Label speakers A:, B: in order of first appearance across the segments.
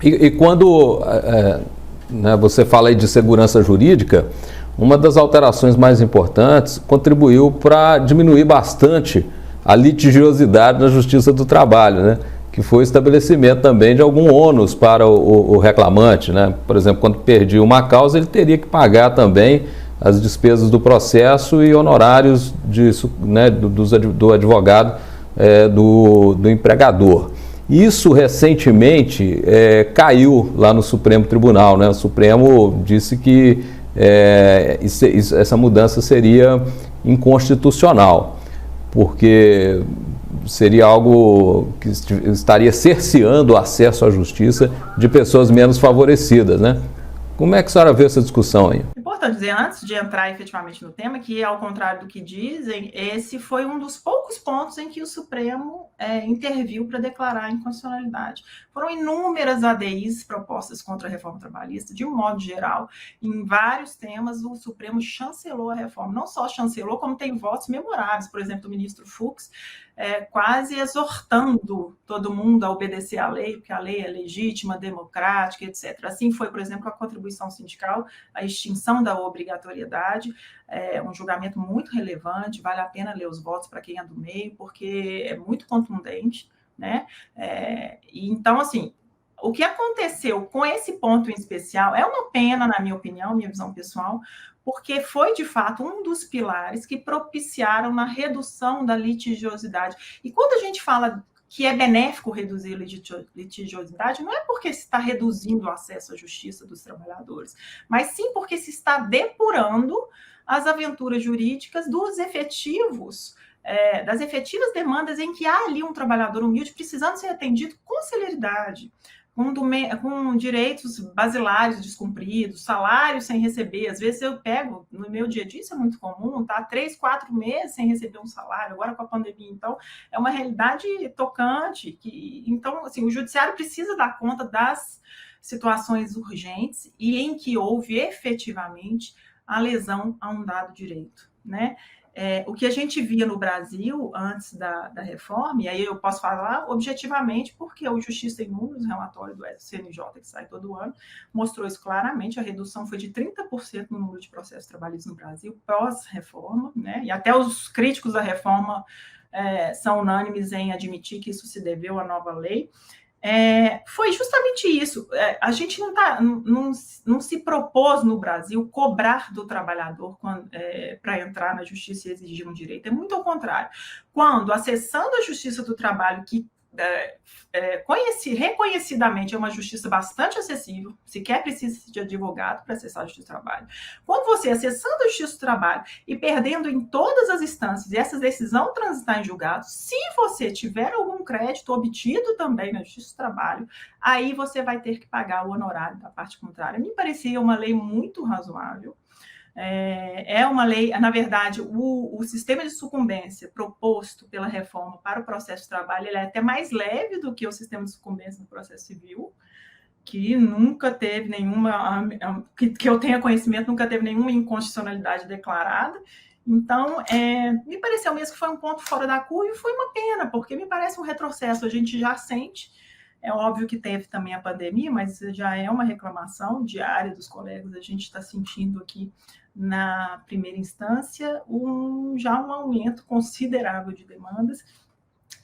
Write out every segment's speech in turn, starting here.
A: E quando né, você fala aí de segurança jurídica, uma das alterações mais importantes contribuiu para diminuir bastante a litigiosidade na Justiça do Trabalho, né? Que foi o estabelecimento também de algum ônus para o reclamante, né? Por exemplo, quando perdia uma causa, ele teria que pagar também as despesas do processo e honorários né, do advogado, do empregador. Isso recentemente caiu lá no Supremo Tribunal, né? O Supremo disse que essa mudança seria inconstitucional, porque seria algo que estaria cerceando o acesso à justiça de pessoas menos favorecidas, né? Como é que a senhora vê essa discussão aí?
B: Importante dizer, antes de entrar efetivamente no tema, que ao contrário do que dizem, esse foi um dos poucos pontos em que o Supremo interviu para declarar a inconstitucionalidade. Foram inúmeras ADIs propostas contra a reforma trabalhista, de um modo geral, em vários temas o Supremo chancelou a reforma. Não só chancelou, como tem votos memoráveis, por exemplo, do ministro Fux, quase exortando todo mundo a obedecer à lei, porque a lei é legítima, democrática, etc. Assim foi, por exemplo, a contribuição sindical, a extinção da obrigatoriedade, um julgamento muito relevante, vale a pena ler os votos para quem é do meio, porque é muito contundente, né? Então, assim, o que aconteceu com esse ponto em especial é uma pena, na minha opinião, minha visão pessoal, porque foi, de fato, um dos pilares que propiciaram na redução da litigiosidade. E quando a gente fala que é benéfico reduzir litigiosidade, não é porque se está reduzindo o acesso à justiça dos trabalhadores, mas sim porque se está depurando as aventuras jurídicas dos efetivos, das efetivas demandas em que há ali um trabalhador humilde precisando ser atendido com celeridade, com direitos basilares descumpridos, salários sem receber. Às vezes eu pego, no meu dia a dia, isso é muito comum, tá 3, 4 meses sem receber um salário, agora com a pandemia. Então, é uma realidade tocante. Então, assim, o judiciário precisa dar conta das situações urgentes e em que houve efetivamente a lesão a um dado direito, né? O que a gente via no Brasil antes da reforma, e aí eu posso falar objetivamente, porque o Justiça em Números, relatório do CNJ, que sai todo ano, mostrou isso claramente. A redução foi de 30% no número de processos trabalhistas no Brasil, pós-reforma, né? E até os críticos da reforma são unânimes em admitir que isso se deveu à nova lei. Foi justamente isso. A gente não se propôs no Brasil cobrar do trabalhador para entrar na justiça e exigir um direito. É muito ao contrário. Quando, acessando a justiça do trabalho, que reconhecidamente é uma justiça bastante acessível, sequer precisa de advogado para acessar a justiça do trabalho. Quando você, acessando a justiça do trabalho e perdendo em todas as instâncias e essa decisão transitar em julgado, se você tiver algum crédito obtido também na justiça do trabalho, aí você vai ter que pagar o honorário da parte contrária. Me parecia uma lei muito razoável. É uma lei, na verdade, o sistema de sucumbência proposto pela reforma para o processo de trabalho, ele é até mais leve do que o sistema de sucumbência do processo civil, que nunca teve nenhuma, que eu tenha conhecimento, nunca teve nenhuma inconstitucionalidade declarada. Então, me pareceu mesmo que foi um ponto fora da curva e foi uma pena, porque me parece um retrocesso. A gente já sente, é óbvio que teve também a pandemia, mas já é uma reclamação diária dos colegas. A gente está sentindo aqui, na primeira instância, já um aumento considerável de demandas.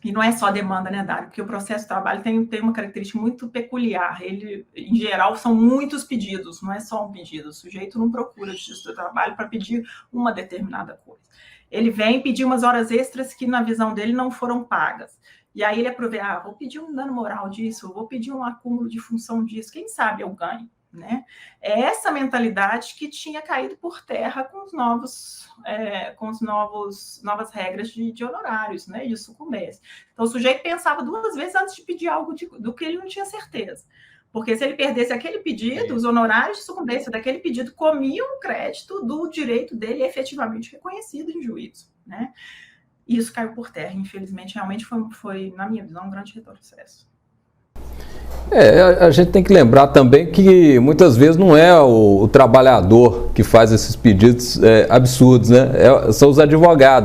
B: E não é só demanda, né, Dário? Porque o processo de trabalho tem uma característica muito peculiar. Ele, em geral, são muitos pedidos, não é só um pedido. O sujeito não procura a justiça do trabalho para pedir uma determinada coisa. Ele vem pedir umas horas extras que, na visão dele, não foram pagas. E aí ele aproveita, vou pedir um dano moral disso, vou pedir um acúmulo de função disso, quem sabe eu ganho, né? É essa mentalidade que tinha caído por terra com novas regras de honorários, né, de sucumbência. Então o sujeito pensava 2 vezes antes de pedir algo do que ele não tinha certeza. Porque se ele perdesse aquele pedido, os honorários de sucumbência daquele pedido comiam o crédito do direito dele efetivamente reconhecido em juízo, né? E isso caiu por terra, infelizmente. Realmente foi, na minha visão, um grande retrocesso.
A: A gente tem que lembrar também que muitas vezes não é o trabalhador que faz esses pedidos absurdos, né? São os advogados.